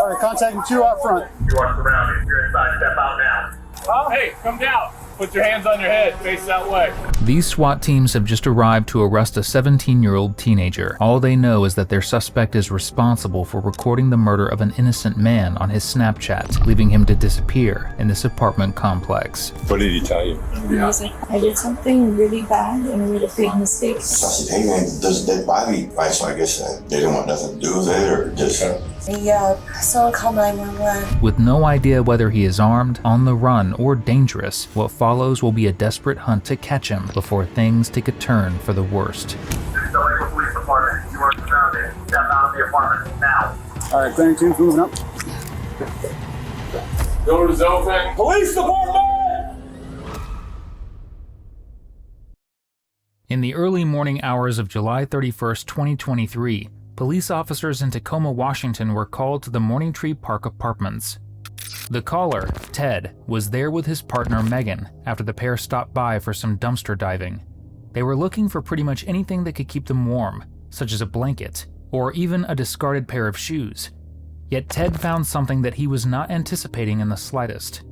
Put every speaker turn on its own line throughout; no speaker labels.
All right, contacting 2 out front.
You are surrounded. You're inside. Step out now.
Oh, hey, come down. Put your hands on your head. Face that way.
These SWAT teams have just arrived to arrest a 17-year-old teenager. All they know is that their suspect is responsible for recording the murder of an innocent man on his Snapchat, leaving him to disappear in this apartment complex.
What did he tell you?
He was like, I did something really bad and I made a big mistake.
So I said, hey man, there's a dead body, right? So I guess they didn't want nothing to do with it, or just...
Someone called 911.
With no idea whether he is armed, on the run, or dangerous, what follows will be a desperate hunt to catch him before things take a turn for the worst.
Delaware Police Department. You are surrounded. Step out of the apartment now.
All right, clearing teams moving up.
Door is open. Police department!
In the early morning hours of July 31st, 2023, police officers in Tacoma, Washington were called to the Morning Tree Park Apartments. The caller, Ted, was there with his partner Megan after the pair stopped by for some dumpster diving. They were looking for pretty much anything that could keep them warm, such as a blanket, or even a discarded pair of shoes. Yet Ted found something that he was not anticipating in the slightest.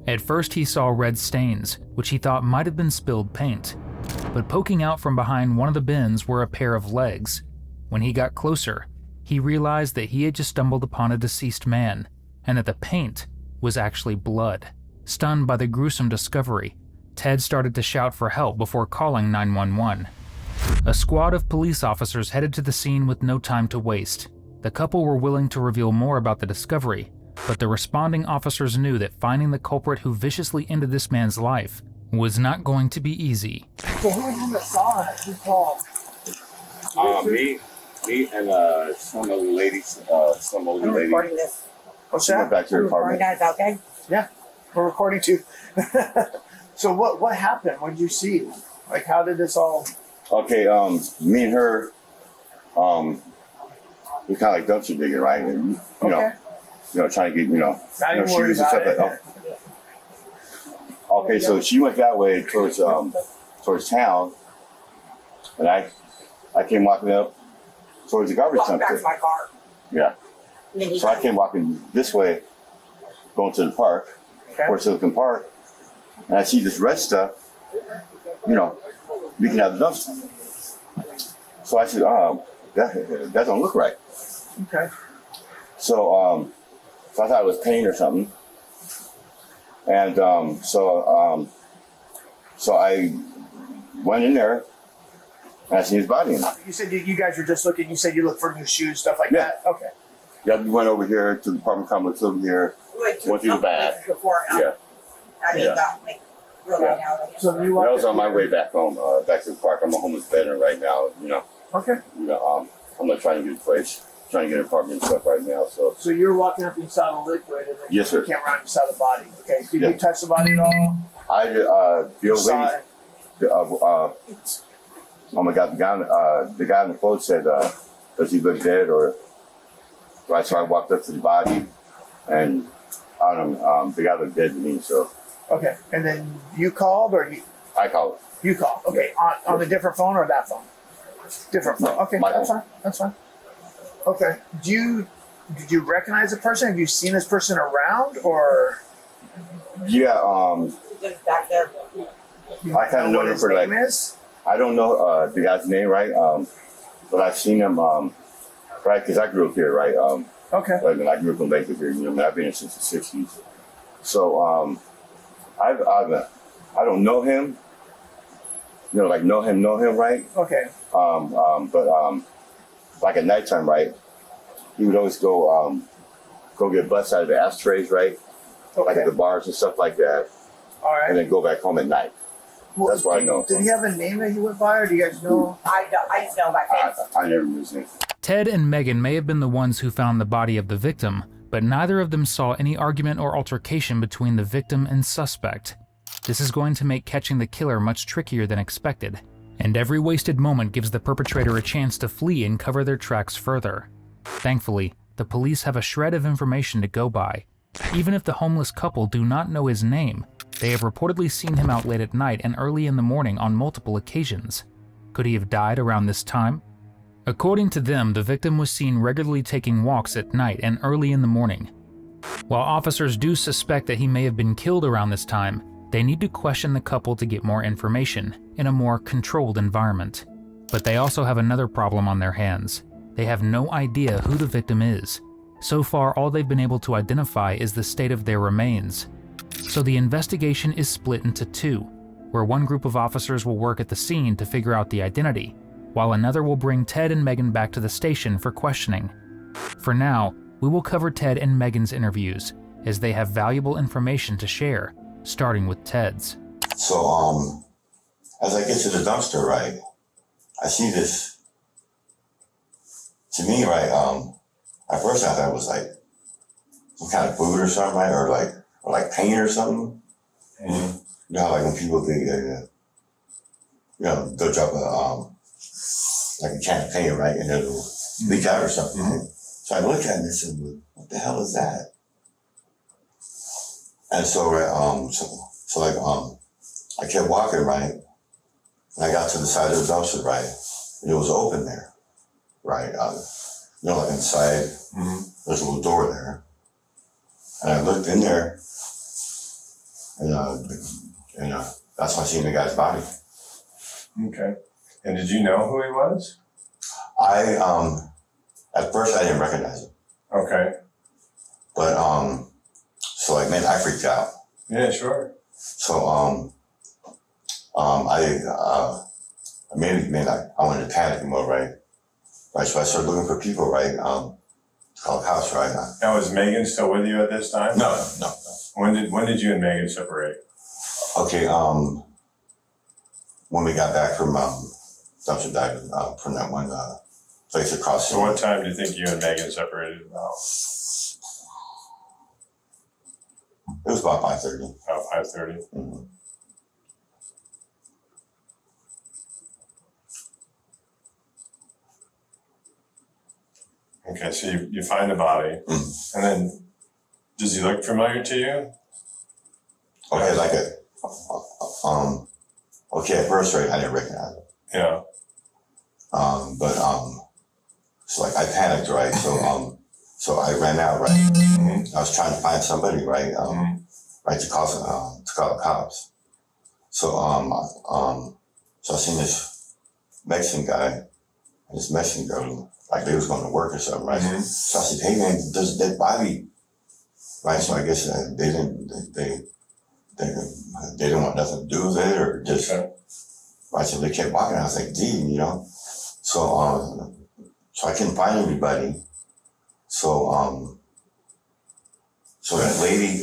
At first he saw red stains, which he thought might have been spilled paint. But poking out from behind one of the bins were a pair of legs. When he got closer, he realized that he had just stumbled upon a deceased man, and that the paint was actually blood. Stunned by the gruesome discovery, Ted started to shout for help before calling 911. A squad of police officers headed to the scene with no time to waste. The couple were willing to reveal more about the discovery, but the responding officers knew that finding the culprit who viciously ended this man's life was not going to be easy.
So who saw it? Who called?
Me and some older ladies.
I'm recording this.
What's
She went
that?
back to her
Recording
apartment.
that, okay?
Yeah, we're recording too. So what happened? What did you see? Like, how did this all...
Okay, me and her, we kind of like dumpster digging, right? And, you know, trying to get,
Not even worried
shoes and stuff
about
like
it.
that. Okay, so she went that way towards town, and I came walking up towards the garbage
Walking back
dumpster.
to my car.
Yeah.
And then he
So I came walking this way, going to the park, towards Silicon Park, and I see this red stuff, leaking out the dumpster. So I said, that don't look right.
Okay.
So I thought it was paint or something. And so I went in there and I seen his body in it.
You said you guys were just looking, you said you looked for new shoes, stuff like
Yeah.
that? Okay.
Yeah, we went over here to the apartment complex over here, went through the back.
Before,
Yeah.
I mean,
Yeah.
got like, real
Yeah.
right now.
So you
I
walked
was on my way back home, back to the park. I'm a homeless veteran right now,
Okay.
I'm not trying to get a place, trying to get an apartment and stuff right now, so.
So you're walking up and you saw the liquid and then
Yes, sir.
you came around and saw the body. Okay. Did
Yeah.
you touch the body at all?
The old
Saw
lady,
it.
oh my God, the guy on the phone said, does he look dead or, right, so I walked up to the body and the guy looked dead to me, so
Okay. And then you called or
I called.
you called? Okay. On a different phone or that phone? Different phone. Okay.
My
That's
phone.
fine. That's fine. Okay. Did you recognize the person? Have you seen this person around or?
Yeah,
Just back there.
I kind of know
what
him
his
for
name
like,
is?
I don't know the guy's name, right? But I've seen him, right, because I grew up here, right?
Okay.
I mean, I grew up in Lakewood here, I've been here since the 60s. So, I don't know him, like know him, right?
Okay.
But like at nighttime, right? He would always go get butts out of the ashtrays, right? Like
Okay.
at the bars and stuff like that,
All right.
and then go back home at night.
Well,
That's what I know.
Did he have a name that he went by, or do you guys know?
I just know my face.
I never knew his name.
Ted and Megan may have been the ones who found the body of the victim, but neither of them saw any argument or altercation between the victim and suspect. This is going to make catching the killer much trickier than expected, and every wasted moment gives the perpetrator a chance to flee and cover their tracks further. Thankfully, the police have a shred of information to go by. Even if the homeless couple do not know his name, they have reportedly seen him out late at night and early in the morning on multiple occasions. Could he have died around this time? According to them, the victim was seen regularly taking walks at night and early in the morning. While officers do suspect that he may have been killed around this time, they need to question the couple to get more information in a more controlled environment. But they also have another problem on their hands. They have no idea who the victim is. So far, all they've been able to identify is the state of their remains. So the investigation is split into two, where one group of officers will work at the scene to figure out the identity, while another will bring Ted and Megan back to the station for questioning. For now, we will cover Ted and Megan's interviews, as they have valuable information to share, starting with Ted's.
So, as I get to the dumpster, right, I see this. To me, right, at first I thought it was like some kind of food or something, right, or like paint or something. Mm-hmm. You know how like when people they'll drop like a can of paint, right, and it'll leak out or something. Mm-hmm. Right? So I looked at it and I said, "What the hell is that?" And so, I kept walking, right, and I got to the side of the dumpster, right, and it was open there, right. Like inside, there's a little door there, and I looked in there, and that's when I seen the guy's body.
Okay. And did you know who he was?
At first I didn't recognize him. Okay. But I freaked out.
Yeah, sure.
So I went into panic mode, right? Right. So I started looking for people, right? To call the cops, right?
Now, was Megan still with you at this time?
No.
When did you and Megan separate?
Okay. When we got back from dumpster diving from that one place across.
So what time do you think you and Megan separated about?
It was about 5:30.
About 5:30.
Mm-hmm.
Okay, so you find the body, and then does he look familiar to you?
Okay, at first, right, I didn't recognize him.
Yeah.
So I panicked, right? So I ran out, right? Mm-hmm. I was trying to find somebody, right? Right, to call the cops. So I seen this Mexican guy and this Mexican girl, like they was going to work or something, right? Mm-hmm. So I said, "Hey man, there's a dead body," right? So I guess they didn't want nothing to do with it, or just right. So they kept walking. I was like, "Gee, So I couldn't find anybody. So that lady,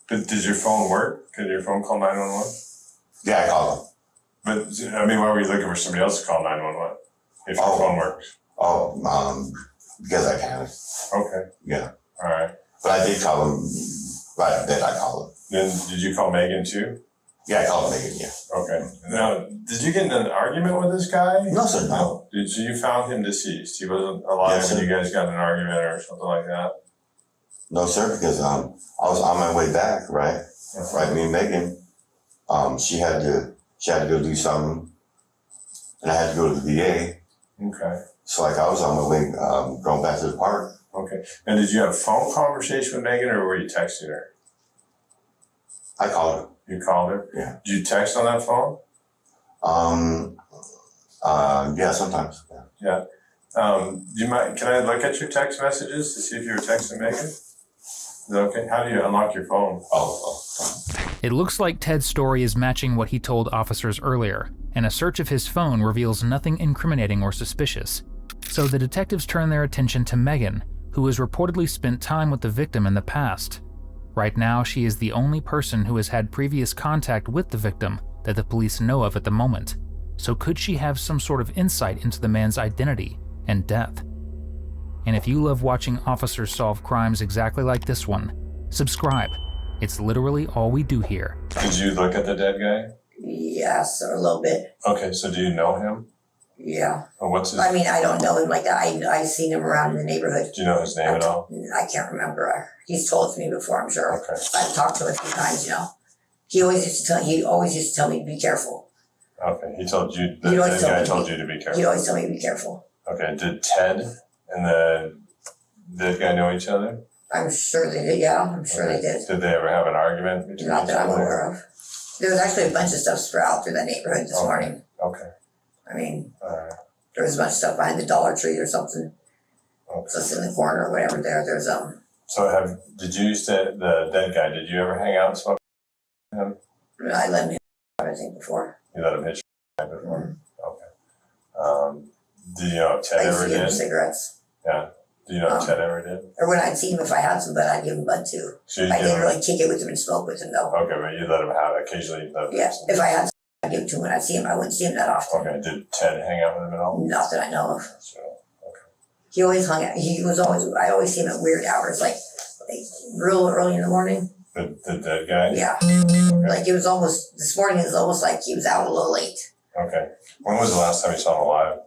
Did your phone work? Could your phone call 911?
Yeah, I called him.
But I mean, why were you looking for somebody else to call 911 if your phone works?
Because I panicked.
Okay.
Yeah.
All right.
But I did call him. Right, then I called him.
Then did you call Megan too?
Yeah, I called Megan. Yeah.
Okay. Now, did you get in an argument with this guy?
No, sir. No.
So you found him deceased. He wasn't alive when you guys got in an argument or something like that?
No, sir, because I was on my way back, right? Uh-huh. Right, me and Megan, she had to go do something, and I had to go to the VA. Okay. So I was on my way going back to the park.
Okay. And did you have a phone conversation with Megan, or were you texting her?
I called her.
You called her?
Yeah.
Did you text on that phone?
Yeah, sometimes.
Yeah. Can I look at your text messages to see if you were texting Megan? Is that okay? How do you unlock your phone?
It looks like Ted's story is matching what he told officers earlier, and a search of his phone reveals nothing incriminating or suspicious. So the detectives turn their attention to Megan, who has reportedly spent time with the victim in the past. Right now, she is the only person who has had previous contact with the victim that the police know of at the moment. So could she have some sort of insight into the man's identity and death? And if you love watching officers solve crimes exactly like this one, subscribe. It's literally all we do here.
Did you look at the dead guy?
Yes, a little bit.
Okay, so do you know him?
Yeah.
Or what's his?
I mean, I don't know him like that. I seen him around the neighborhood.
Do you know his name at all?
I can't remember. He's told it to me before, I'm sure.
Okay.
I've talked to him a few times, He always used to tell me, be careful.
Okay, he told you,
He'd always
the guy
tell me-
told you to be careful.
He'd always tell me to be careful.
Okay, did Ted and the dead guy know each other?
I'm sure they did, yeah, I'm sure they did.
Did they ever have an argument between
Not
each
that I'm
other?
aware of. There was actually a bunch of stuff spread out through that neighborhood this morning.
Okay,
I mean,
alright,
there was a bunch of stuff behind the Dollar Tree or something.
okay.
Just in the corner or whatever there. There's
So did you used to, the dead guy, did you ever hang out and smoke with him?
I let him hit I think before.
You let him hit you before?
Mm-hmm.
Okay. Do you know if Ted
I used
ever
to give him
did?
cigarettes.
Yeah. Do you know if Ted ever did?
Or when I'd see him, if I had some bud, I'd give him bud too.
So you
I
give
didn't
him,
really kick it with him and smoke with him though.
okay, but you let him have, occasionally let him
Yeah,
have some.
if I had some, I'd give it to him when I'd see him. I wouldn't see him that often.
Okay, did Ted hang out with him at all?
Not that I know of.
So,
He always hung out. I always see him at weird hours, like real early in the morning.
the dead guy?
Yeah. Like it was almost, this morning is almost like he was out a little late.
Okay. When was the last time you saw him alive?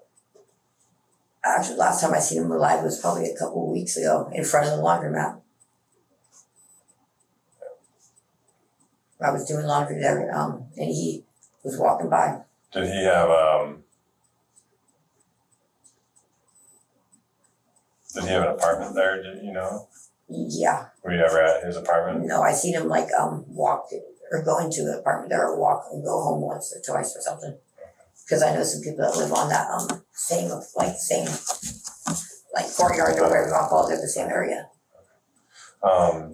Actually, last time I seen him alive was probably a couple of weeks ago in front of the laundromat. I was doing laundry there, and he was walking by.
Did he have an apartment there, did you know?
Yeah.
Were you ever at his apartment?
No, I seen him like walk or go into the apartment there or walk and go home once or twice or something. Because I know some people that live on that same courtyard or whatever you want to call it, they're the same area.
All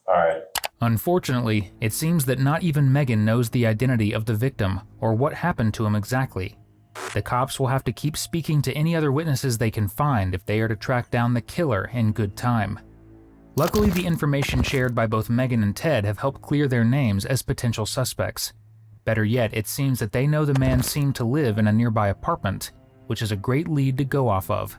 right.
Unfortunately, it seems that not even Megan knows the identity of the victim or what happened to him exactly. The cops will have to keep speaking to any other witnesses they can find if they are to track down the killer in good time. Luckily, the information shared by both Megan and Ted have helped clear their names as potential suspects. Better yet, it seems that they know the man seemed to live in a nearby apartment, which is a great lead to go off of.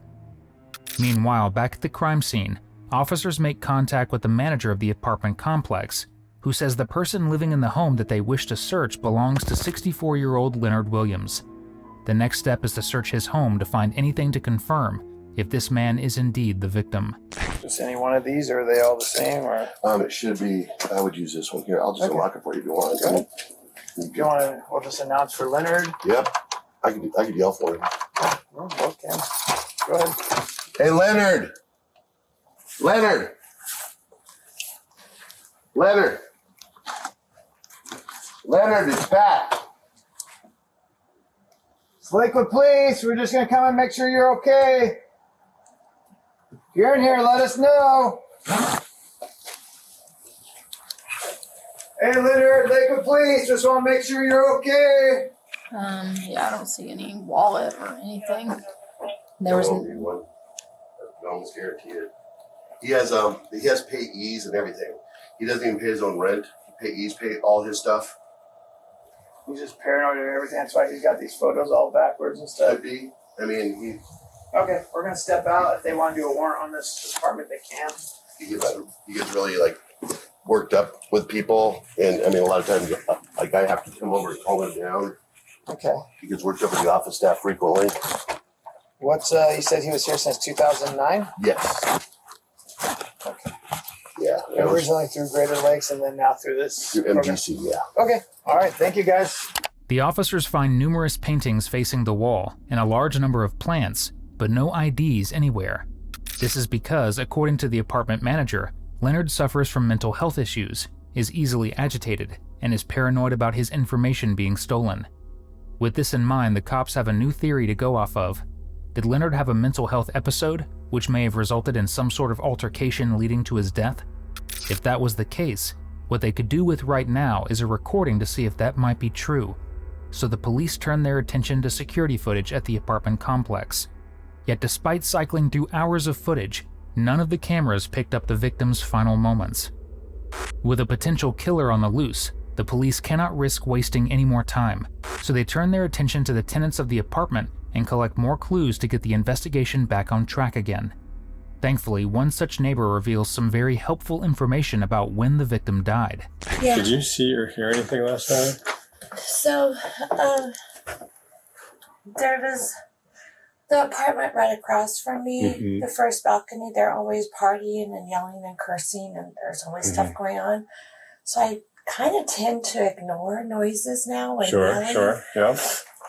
Meanwhile, back at the crime scene, officers make contact with the manager of the apartment complex, who says the person living in the home that they wish to search belongs to 64-year-old Leonard Williams. The next step is to search his home to find anything to confirm if this man is indeed the victim.
Just any one of these, or are they all the same? Or
It should be. I would use this one here. I'll just unlock it for you if you want.
Okay. If you want to, we'll just announce for Leonard.
Yep. I could yell for him.
Oh, okay. Go ahead.
Hey, Leonard. Leonard. Leonard. Leonard is back.
It's Lakewood Police. We're just gonna come and make sure you're okay. If you're in here, let us know. Hey, Leonard, Lakewood Police. Just want to make sure you're okay.
Yeah, I don't see any wallet or anything. There was
won't be one. I almost guarantee it. He has payees and everything. He doesn't even pay his own rent. Payees pay all his stuff.
He's just paranoid of everything. That's why he's got these photos all backwards and stuff.
Could be. I mean,
Okay, we're gonna step out. If they want to do a warrant on this apartment, they can.
he gets really like worked up with people, and I mean a lot of times like I have to come over and calm him down.
Okay.
He gets worked up with the office staff frequently.
What's he said he was here since 2009?
Yes.
Okay.
Yeah.
Originally through Greater Lakes and then now through this
Through
program.
MGC, yeah.
Okay. All right. Thank you, guys.
The officers find numerous paintings facing the wall and a large number of plants, but no IDs anywhere. This is because, according to the apartment manager, Leonard suffers from mental health issues, is easily agitated, and is paranoid about his information being stolen. With this in mind, the cops have a new theory to go off of. Did Leonard have a mental health episode, which may have resulted in some sort of altercation leading to his death? If that was the case, what they could do with right now is a recording to see if that might be true. So the police turn their attention to security footage at the apartment complex. Yet despite cycling through hours of footage, none of the cameras picked up the victim's final moments. With a potential killer on the loose, the police cannot risk wasting any more time, so they turn their attention to the tenants of the apartment and collect more clues to get the investigation back on track again. Thankfully, one such neighbor reveals some very helpful information about when the victim died.
Yeah.
Did you see or hear anything last night?
So, there was the apartment right across from me, the first balcony. They're always partying and yelling and cursing, and there's always stuff going on. So I kind of tend to ignore noises now. When
Sure,
yelling.
sure, yeah.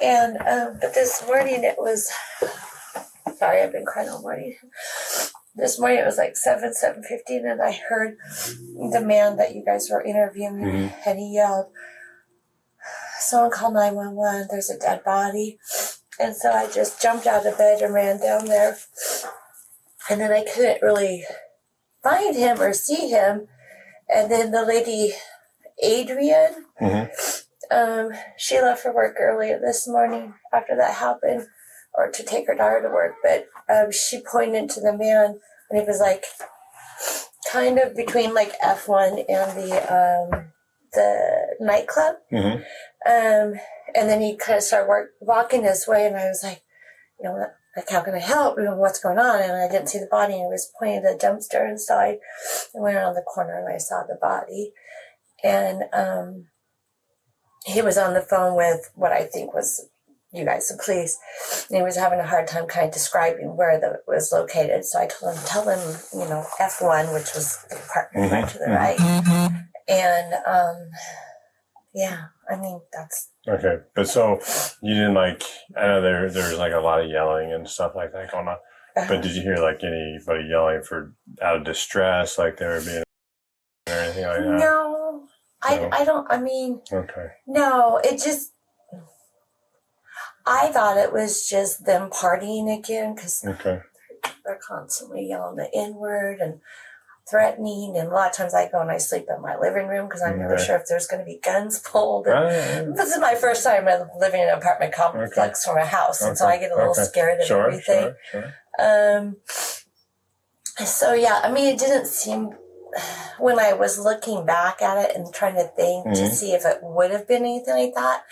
And but this morning it was. Sorry, I've been crying all morning. This morning it was like 7:15, and I heard the man that you guys were interviewing, and he yelled, "Someone call 911! There's a dead body!" And so I just jumped out of bed and ran down there, and then I couldn't really find him or see him. And then the lady, Adrian, she left for work earlier this morning after that happened, or to take her daughter to work. But she pointed to the man, and he was like kind of between like F1 and the nightclub. And then he kind of started walking this way, and I was like, like, how can I help? What's going on? And I didn't see the body, and he was pointing to the dumpster inside. I went around the corner, and I saw the body. And he was on the phone with what I think was you guys, the police. And he was having a hard time kind of describing where it was located. So I told him, tell him, F1, which was the apartment right to the right. And, that's...
Okay, but so you didn't I know there's like a lot of yelling and stuff like that going on, but did you hear like anybody yelling out of distress, like they were being or anything like that?
No, I don't,
Okay.
No, it just, I thought it was just them partying again, because they're constantly yelling the N-word and threatening, and a lot of times I go and I sleep in my living room because I'm never sure if there's going to be guns pulled. This is my first time living in an apartment complex from a house, and so I get a little scared of everything. So yeah, it didn't seem, when I was looking back at it and trying to think to see if it would have been anything like that,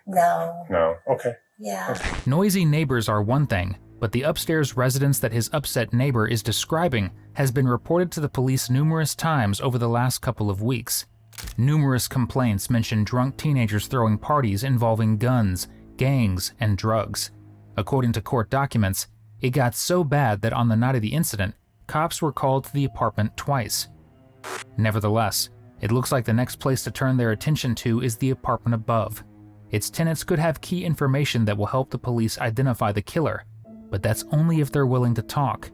no.
Okay.
Yeah.
Noisy neighbors are one thing, but the upstairs residence that his upset neighbor is describing has been reported to the police numerous times over the last couple of weeks. Numerous complaints mention drunk teenagers throwing parties involving guns, gangs, and drugs. According to court documents, it got so bad that on the night of the incident, cops were called to the apartment twice. Nevertheless, it looks like the next place to turn their attention to is the apartment above. Its tenants could have key information that will help the police identify the killer, but that's only if they're willing to talk.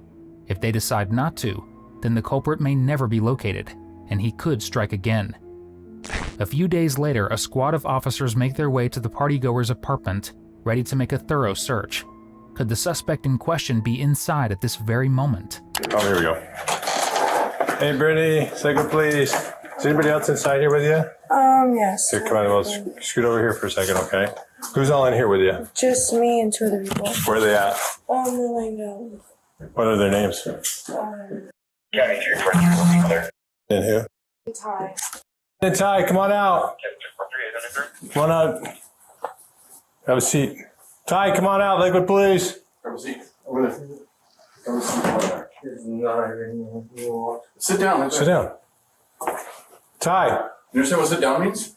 If they decide not to, then the culprit may never be located, and he could strike again. A few days later, a squad of officers make their way to the partygoer's apartment, ready to make a thorough search. Could the suspect in question be inside at this very moment?
Oh, here we go. Hey, Brittany, second, please. Is anybody else inside here with you?
Yes.
Here, come on, let's scoot over here for a second, okay? Who's all in here with you?
Just me and two other people.
Where are they at?
They're laying down.
What are their names? And who?
Ty.
And Ty, come on out. Come on out. Have a seat. Ty, come on out, Lakewood Police.
Have a seat. Over there. Have a seat. Sit down.
Sit down. Ty.
You understand what sit down means?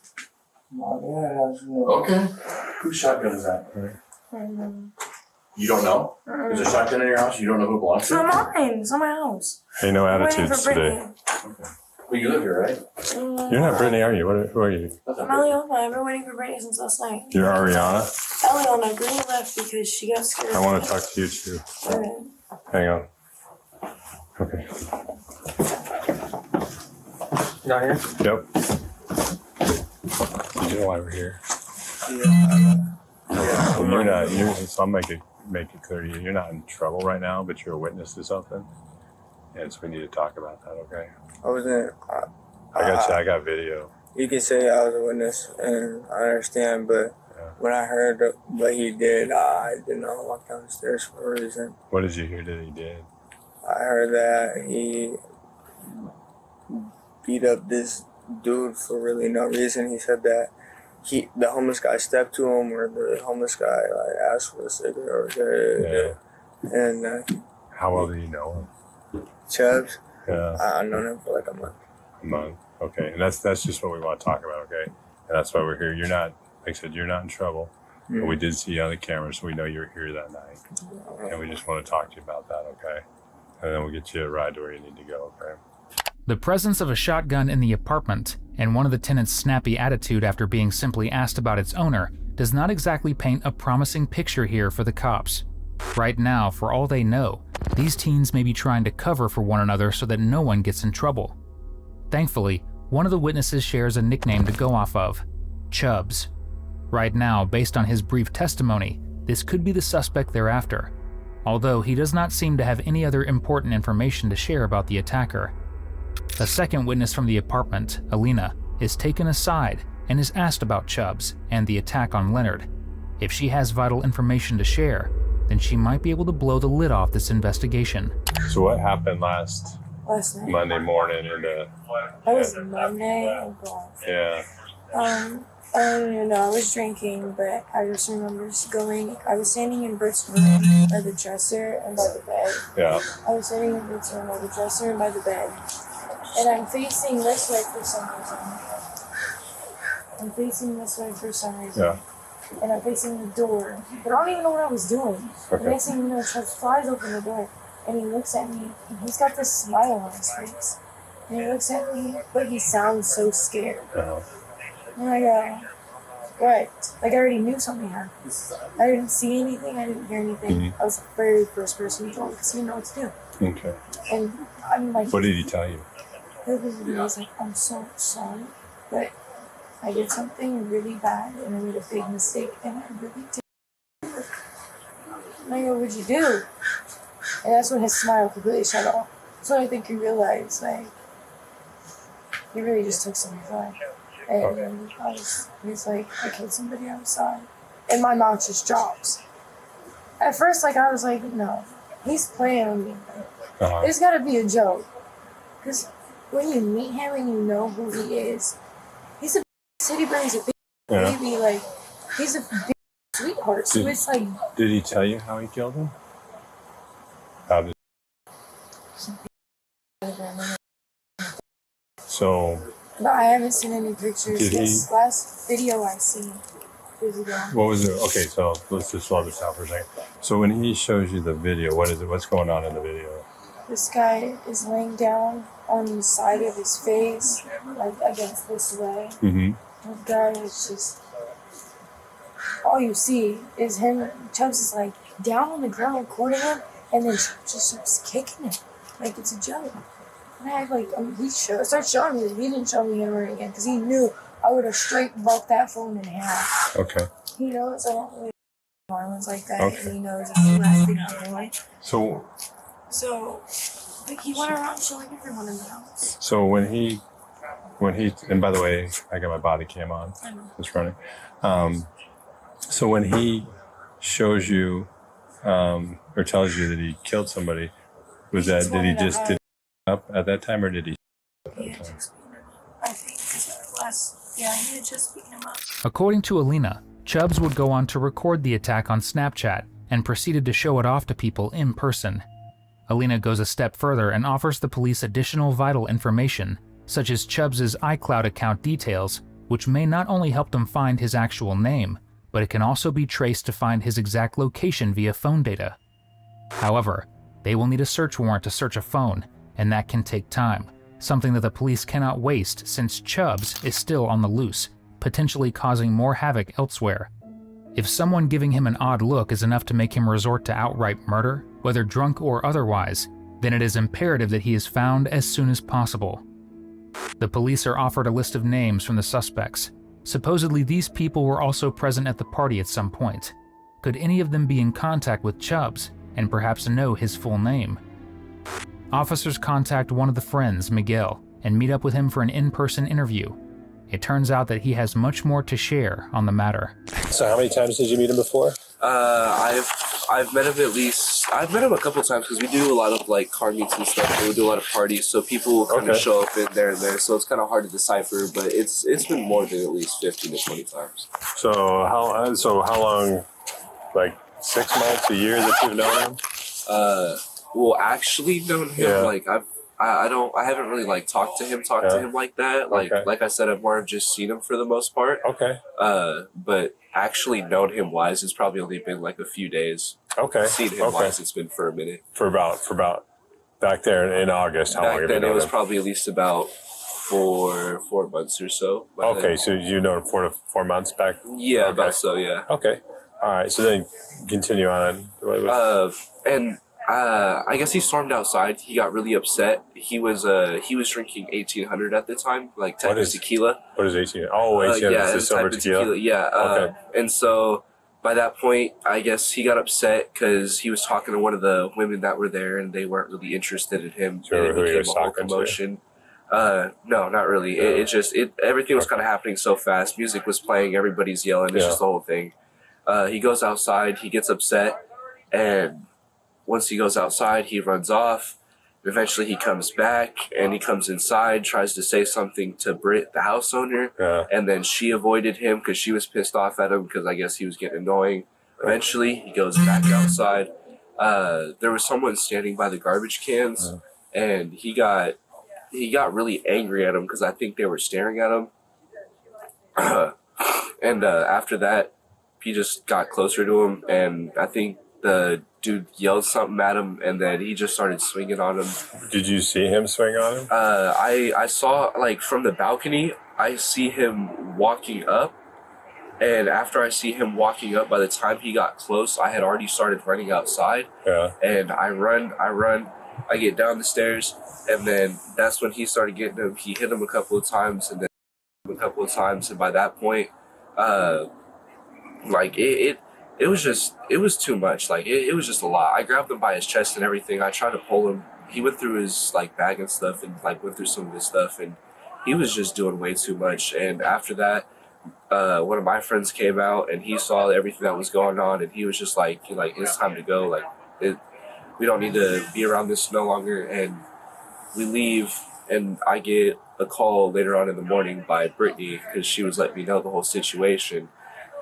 Okay. Whose shotgun is that? You don't know? There's a shotgun in your house, you don't know who it belongs to?
It's not mine. It's not my house.
Hey, no attitudes today.
Okay. Well, you live here, right?
You're not Brittany, are you? Who are you?
I'm Eliana. I've been waiting for Brittany since last night.
You're Ariana?
Eliana. Brittany left because she got scared.
I want to talk to you too. Hang on. Okay.
Not here?
Yep. You know why we're here?
Yeah.
You're not. So I'll make it clear to you. You're not in trouble right now, but you're a witness to something, and so we need to talk about that. Okay?
I wasn't.
I got video.
You can say I was a witness, and I understand, but when I heard what he did, I did not walk down the stairs for a reason.
What did you hear that he did?
I heard that he beat up this dude for really no reason. He said that the homeless guy stepped to him, or the homeless guy asked for a cigarette. And
how well do you know him?
Chubbs.
Yeah.
I've known him for like a month.
A month. Okay, and that's just what we want to talk about. Okay, and that's why we're here. You're not, like I said, you're not in trouble. But we did see you on the camera, so we know you were here that night, and we just want to talk to you about that. Okay, and then we'll get you a ride to where you need to go. Okay.
The presence of a shotgun in the apartment and one of the tenants' snappy attitude after being simply asked about its owner does not exactly paint a promising picture here for the cops. Right now, for all they know, these teens may be trying to cover for one another so that no one gets in trouble. Thankfully, one of the witnesses shares a nickname to go off of, Chubbs. Right now, based on his brief testimony, this could be the suspect they're after, although he does not seem to have any other important information to share about the attacker. A second witness from the apartment, Alina, is taken aside and is asked about Chubbs and the attack on Leonard. If she has vital information to share, then she might be able to blow the lid off this investigation.
So what happened last
Last night.
Monday morning into?
That was Monday. Oh God.
Yeah.
I don't even know. I was drinking, but I just remember I was standing in Britt's room by the dresser and by the bed.
Yeah.
I was sitting in Britt's room by the dresser and by the bed. And I'm facing this way for some reason.
Yeah.
And I'm facing the door. But I don't even know what I was doing.
Okay.
The next thing you know, Chubbs flies open the door and he looks at me and he's got this smile on his face. And he looks at me, but he sounds so scared.
Uh-huh.
And I go, what? Like I already knew something happened. I didn't see anything, I didn't hear anything.
Mm-hmm.
I was the very first person he told because he didn't know what to do.
Okay.
And I'm like,
What did he tell you?
he was like, I'm so sorry, but I did something really bad and I made a big mistake and I really did. And I go, what'd you do? And that's when his smile completely shut off. So I think he realized, like, he really just took somebody's life. And he's like, I killed somebody outside. And my mouth just drops. At first, like, I was like, no, he's playing with me.
Uh-huh.
It's gotta be a joke. Because when you meet him and you know who he is, he's a city boy, he's a big baby, like, he's a big sweetheart. So it's like.
Did he tell you how he killed him? How did? So.
But I haven't seen any pictures.
Did
This last video I seen years ago.
What was it? Okay, so let's just slow this down for a second. So when he shows you the video, what is it? What's going on in the video?
This guy is laying down on the side of his face, like against this way.
Mm-hmm.
The guy is just. All you see is him. Chubbs is like down on the ground recording him, and then Chubbs just starts kicking him like it's a joke. And I like he started showing me that he didn't show me ever again because he knew I would have straight broke that phone in half.
Okay.
He knows I don't really violence like that.
Okay.
And he knows it's the last thing I want.
So
Like he went around showing everyone in the house.
So when he, and by the way, I got my body cam on. It's running. So when he shows you, or tells you that he killed somebody, did he up at that time or did he?
I think he had just beaten him up.
According to Alina, Chubbs would go on to record the attack on Snapchat and proceeded to show it off to people in person. Alina goes a step further and offers the police additional vital information, such as Chubbs' iCloud account details, which may not only help them find his actual name, but it can also be traced to find his exact location via phone data. However, they will need a search warrant to search a phone, and that can take time, something that the police cannot waste since Chubbs is still on the loose, potentially causing more havoc elsewhere. If someone giving him an odd look is enough to make him resort to outright murder, whether drunk or otherwise, then it is imperative that he is found as soon as possible. The police are offered a list of names from the suspects. Supposedly these people were also present at the party at some point. Could any of them be in contact with Chubbs and perhaps know his full name? Officers contact one of the friends, Miguel, and meet up with him for an in-person interview. It turns out that he has much more to share on the matter.
So how many times did you meet him before?
I've met him a couple times because we do a lot of like car meets and stuff. And we do a lot of parties, so people will kind of show up in there and there. So it's kind of hard to decipher, but it's been more than at least 15 to 20 times.
So how long? Like 6 months, a year that you've known him?
Well, actually known him like I haven't really like talked to him like that. Like I said, I've more just seen him for the most part.
Okay.
But actually known him wise, it's probably only been like a few days.
Okay.
Seen him wise, it's been for a minute.
For about Back there in August, how long
Back
have you
then, it
known
was
him?
probably at least about 4 months or so. By
Okay,
then.
so you know 4 months back?
Yeah,
Okay.
about so, yeah.
Okay. All right, so then continue on.
I guess he stormed outside. He got really upset. He was drinking 1800 at the time, like type of tequila.
What is 18? Oh, 1800
yeah,
is the
it's
silver
type of
tequila?
Yeah.
Okay.
And so by that point, I guess he got upset because he was talking to one of the women that were there, and they weren't really interested in him.
Do you remember
and
who
it
he
became
was
a whole
talking to?
commotion. No, not really. Everything was kind of happening so fast. Music was playing, everybody's yelling. It's just the whole thing. He goes outside, he gets upset, and once he goes outside, he runs off. Eventually, he comes back, and he comes inside, tries to say something to Britt, the house owner, and then she avoided him because she was pissed off at him because I guess he was getting annoying. Eventually, he goes back outside. There was someone standing by the garbage cans, and he got really angry at him because I think they were staring at him. And after that, he just got closer to him, and I think the dude yelled something at him, and then he just started swinging on him.
Did you see him swing on him?
I saw, like, from the balcony, I see him walking up, and after I see him walking up, by the time he got close, I had already started running outside.
Yeah.
And I run, I get down the stairs, and then that's when he started getting him. He hit him a couple of times, and then and by that point, like, it was too much. Like, it was just a lot. I grabbed him by his chest and everything. I tried to pull him. He went through his, like, bag and stuff, and, like, went through some of his stuff, and he was just doing way too much. And after that, one of my friends came out, and he saw everything that was going on, and he was just like, it's time to go. Like, we don't need to be around this no longer. And we leave, and I get a call later on in the morning by Brittany because she was letting me know the whole situation.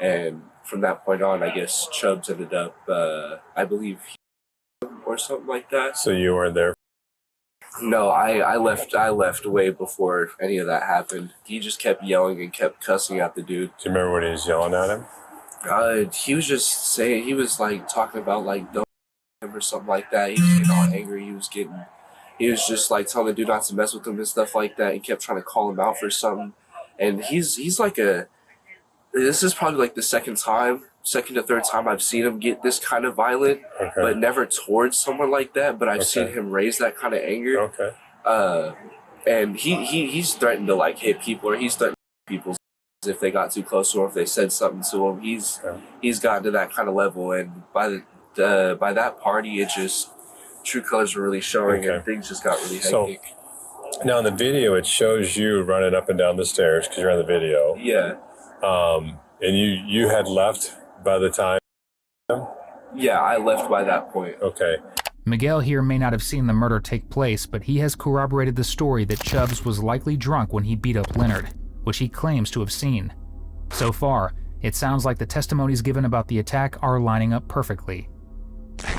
And from that point on, I guess Chubbs ended up, I believe, or something like that.
So you weren't there?
No, I left way before any of that happened. He just kept yelling and kept cussing at the dude.
Do you remember what he was yelling at him?
He was just saying, he was like talking about like don't him or something like that. He was getting all angry. He was just like telling the dude not to mess with him and stuff like that. He kept trying to call him out for something. And he's like this is probably like the second to third time I've seen him get this kind of violent, but never towards someone like that. But I've seen him raise that kind of anger. And he's threatened to like hit people, or he's threatened people if they got too close, or if they said something to him. He's gotten to that kind of level, and by that party, it just true colors were really showing, and things just got really hectic.
So now in the video, it shows you running up and down the stairs because you're on the video.
Yeah.
And you had left by the time?
Yeah, I left by that point.
Okay.
Miguel here may not have seen the murder take place, but he has corroborated the story that Chubbs was likely drunk when he beat up Leonard, which he claims to have seen. So far, it sounds like the testimonies given about the attack are lining up perfectly.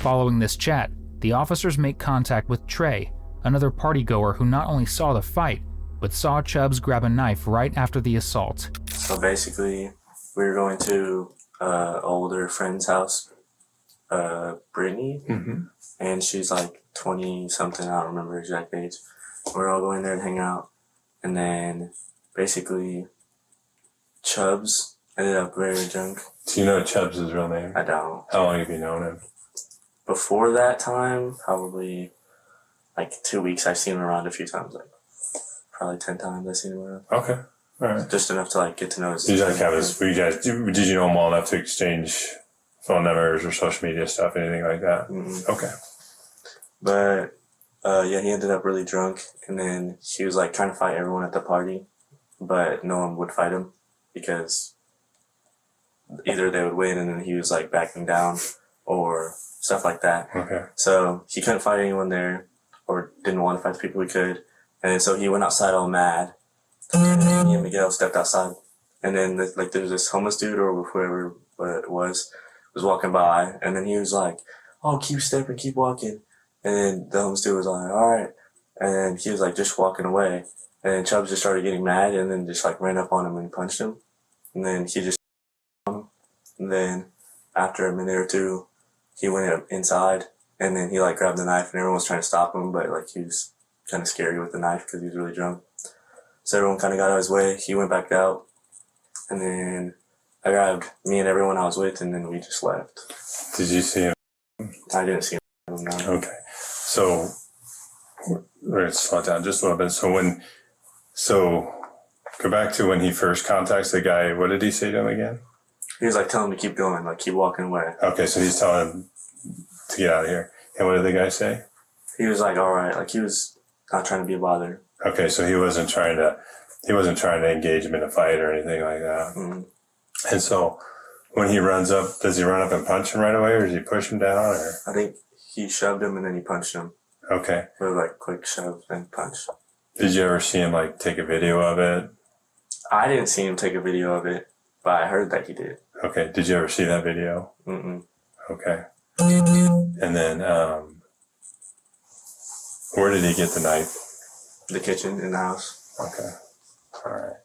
Following this chat, the officers make contact with Trey, another partygoer who not only saw the fight, but saw Chubbs grab a knife right after the assault.
So basically, we were going to older friend's house, Brittany, and she's like 20 something, I don't remember her exact age. We're all going there and hang out, and then basically Chubbs ended up very drunk.
Do you know Chubbs' real name?
I don't.
How long have you known him?
Before that time, probably like 2 weeks. I've seen him around a few times, like probably 10 times I've seen him around.
Okay. All right.
Just enough to like get to know his.
Did you know him well enough to exchange phone numbers or social media stuff, anything like that? Okay.
But yeah, he ended up really drunk, and then he was like trying to fight everyone at the party, but no one would fight him because either they would win and then he was like backing down or stuff like that.
Okay.
So he couldn't fight anyone there, or didn't want to fight the people he could, and so he went outside all mad. And then me and Miguel stepped outside, and then there was this homeless dude or whoever it was walking by, and then he was like, "Oh, keep stepping, keep walking." And then the homeless dude was like, "All right," and then he was like just walking away, and then Chubbs just started getting mad, and then just like ran up on him and punched him, and then he just on him, and then after a minute or two, he went up inside, And then he like grabbed the knife, and everyone was trying to stop him, but like he was kind of scary with the knife because he was really drunk. So everyone kind of got out of his way. He went back out, and then I grabbed me and everyone I was with, and then we just left.
Did you see him?
I didn't see him. No.
Okay. So we're going to slow it down just a little bit. So go back to when he first contacts the guy. What did he say to him again?
He was like telling him to keep going, like keep walking away.
Okay, so he's telling him to get out of here. And what did the guy say?
He was like, all right, like he was not trying to be bothered.
Okay, so he wasn't trying to engage him in a fight or anything like that.
Mm-hmm.
And so when he runs up, does he run up and punch him right away, or does he push him down? Or
I think he shoved him and then he punched him.
Okay.
With like quick shove and punch.
Did you ever see him like take a video of it?
I didn't see him take a video of it, but I heard that he did.
Okay. Did you ever see that video?
Mm-mm.
Okay. And then, where did he get the knife?
The kitchen in the house.
Okay. All right.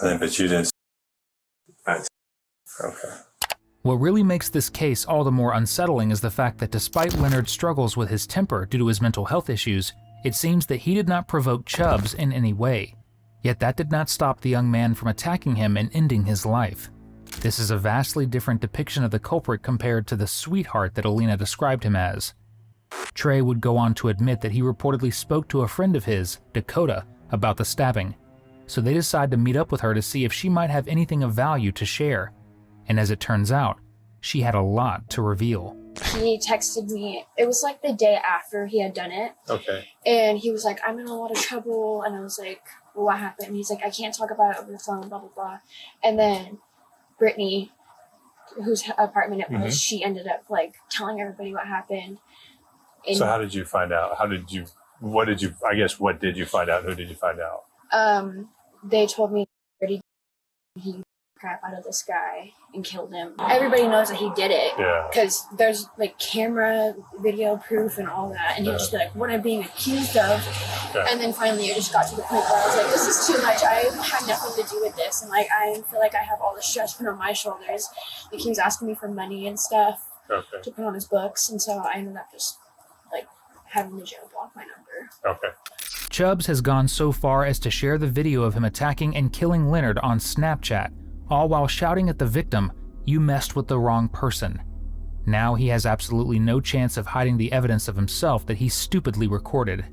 And then, but you didn't. Okay.
What really makes this case all the more unsettling is the fact that despite Leonard's struggles with his temper due to his mental health issues, it seems that he did not provoke Chubbs in any way. Yet that did not stop the young man from attacking him and ending his life. This is a vastly different depiction of the culprit compared to the sweetheart that Alina described him as. Trey would go on to admit that he reportedly spoke to a friend of his, Dakota, about the stabbing, so they decide to meet up with her to see if she might have anything of value to share. And as it turns out, she had a lot to reveal.
He texted me, it was like the day after he had done it.
Okay.
And he was like, I'm in a lot of trouble. And I was like, well, what happened? And he's like, I can't talk about it over the phone, blah, blah, blah. And then Brittany, whose apartment it was, she ended up like telling everybody what happened. And
So how did you find out? What did you find out? Who did you find out?
they told me he crap out of this guy and killed him. Everybody knows that he did it.
Yeah.
Because there's like camera, video proof and all that. And he'd just be like, what I'm being accused of.
Yeah.
And then finally it just got to the point where I was like, this is too much. I had nothing to do with this. And like, I feel like I have all the stress put on my shoulders. Like he was asking me for money and stuff to put on his books. And so I ended up just like having the jail block my number.
Okay.
Chubbs has gone so far as to share the video of him attacking and killing Leonard on Snapchat, all while shouting at the victim, "You messed with the wrong person." Now he has absolutely no chance of hiding the evidence of himself that he stupidly recorded.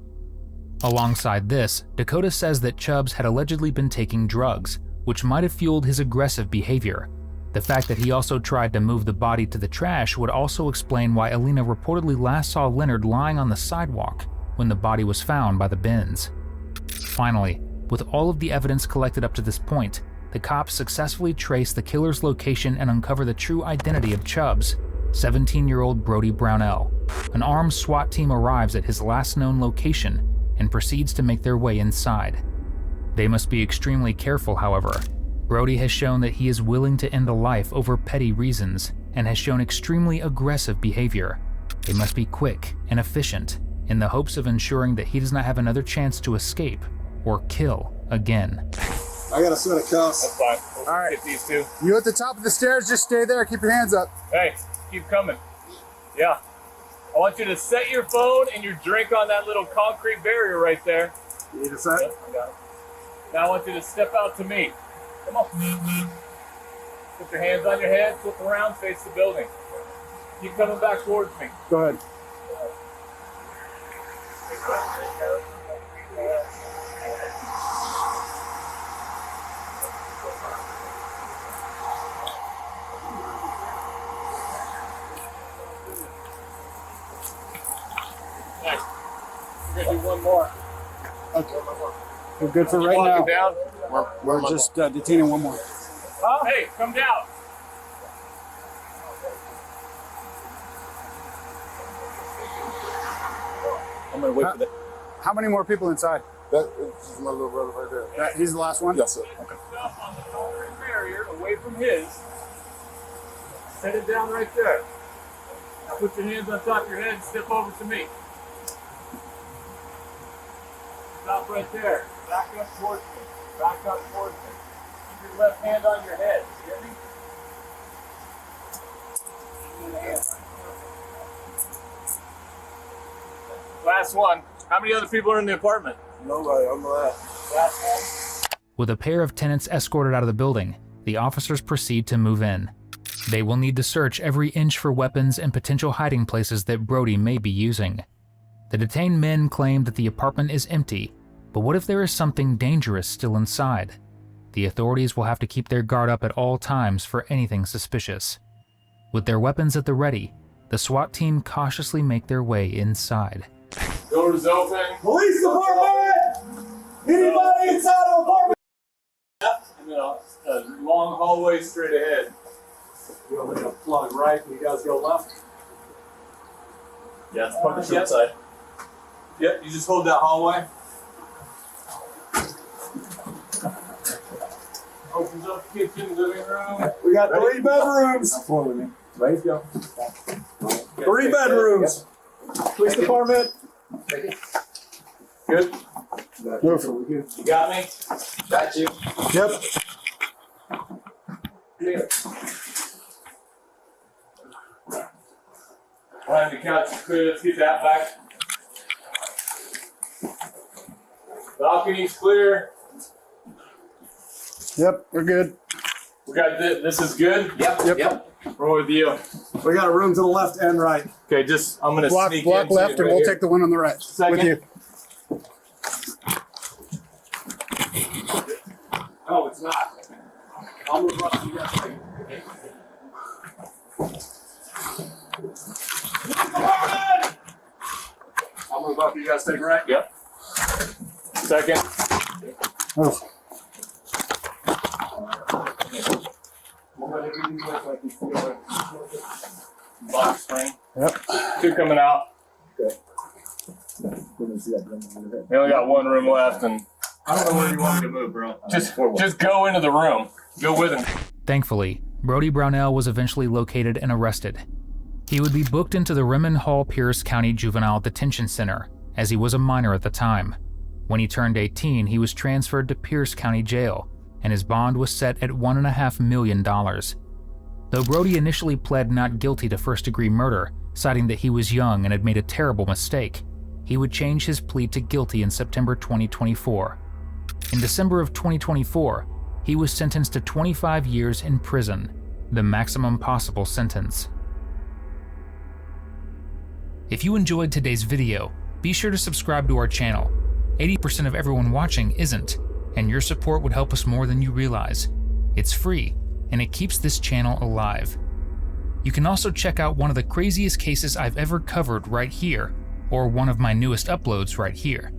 Alongside this, Dakota says that Chubbs had allegedly been taking drugs, which might have fueled his aggressive behavior. The fact that he also tried to move the body to the trash would also explain why Alina reportedly last saw Leonard lying on the sidewalk when the body was found by the bins. Finally, with all of the evidence collected up to this point, the cops successfully trace the killer's location and uncover the true identity of Chubbs, 17-year-old Brody Brownell. An armed SWAT team arrives at his last known location and proceeds to make their way inside. They must be extremely careful, however. Brody has shown that he is willing to end a life over petty reasons and has shown extremely aggressive behavior. They must be quick and efficient in the hopes of ensuring that he does not have another chance to escape or kill again.
I got a set of cuffs.
That's fine.
All right.
Get these two.
You at the top of the stairs, just stay there. Keep your hands up.
Hey, keep coming. Yeah. I want you to set your phone and your drink on that little concrete barrier right there.
You need a sec?
Yep, I got it. Now I want you to step out to me. Come on. Put your hands on your head, flip around, face the building. Keep coming back towards me.
Go ahead.
Nice. We're gonna do one more.
Okay. We're good for
You
right now.
walking down?
We're just detaining one more.
Oh, hey, come down.
I'm gonna wait for that. How many more people inside? That is my little brother right there. He's the last one? Yes, sir. Okay.
Stuff on the concrete barrier away from his. Set it down right there. Now put your hands on top of your head and step over to me. Stop right there. Back up towards me. Back up towards me. Keep your left hand on your head. You hear me? last one. How many other people are in the apartment?
Nobody. I'm the last.
With a pair of tenants escorted out of the building, the officers proceed to move in. They will need to search every inch for weapons and potential hiding places that Brody may be using. The detained men claim that the apartment is empty, but what if there is something dangerous still inside? The authorities will have to keep their guard up at all times for anything suspicious. With their weapons at the ready, the SWAT team cautiously make their way inside.
Doors open.
Police department! Anybody inside the apartment?
You know, a long hallway straight ahead.
You want me to plug right and you guys go left?
Yeah, it's park the short side. Yep, you just hold that hallway. Opens up kitchen, living room.
We got 3 bedrooms.
Ready to go.
3 bedrooms. Police department.
Good?
Move.
You got me?
Got you. Yep.
Here. Behind the couch is clear. Let's get that back. Balcony's clear.
Yep, we're good.
We got this is good?
Yep.
We're with you.
We got a room to the left and right.
Okay, just I'm gonna
Block
sneak
left,
into
and
it
we'll
right here.
take the one on the right.
Second.
With you.
Oh, it's not. I'll move up. You guys take it. I'll move up. You guys take right?
Yep. Second.
Oh.
Box spring.
Yep.
2 coming out. We only got 1 room left, and
I don't know where you want me to move, bro.
just go into the room. Go with him.
Thankfully, Brody Brownell was eventually located and arrested. He would be booked into the Rimmon Hall Pierce County Juvenile Detention Center, as he was a minor at the time. When he turned 18, he was transferred to Pierce County Jail, and his bond was set at $1.5 million. Though Brody initially pled not guilty to first-degree murder, citing that he was young and had made a terrible mistake, he would change his plea to guilty in September 2024. In December of 2024, he was sentenced to 25 years in prison, the maximum possible sentence. If you enjoyed today's video, be sure to subscribe to our channel. 80% of everyone watching isn't, and your support would help us more than you realize. It's free, and it keeps this channel alive. You can also check out one of the craziest cases I've ever covered right here, or one of my newest uploads right here.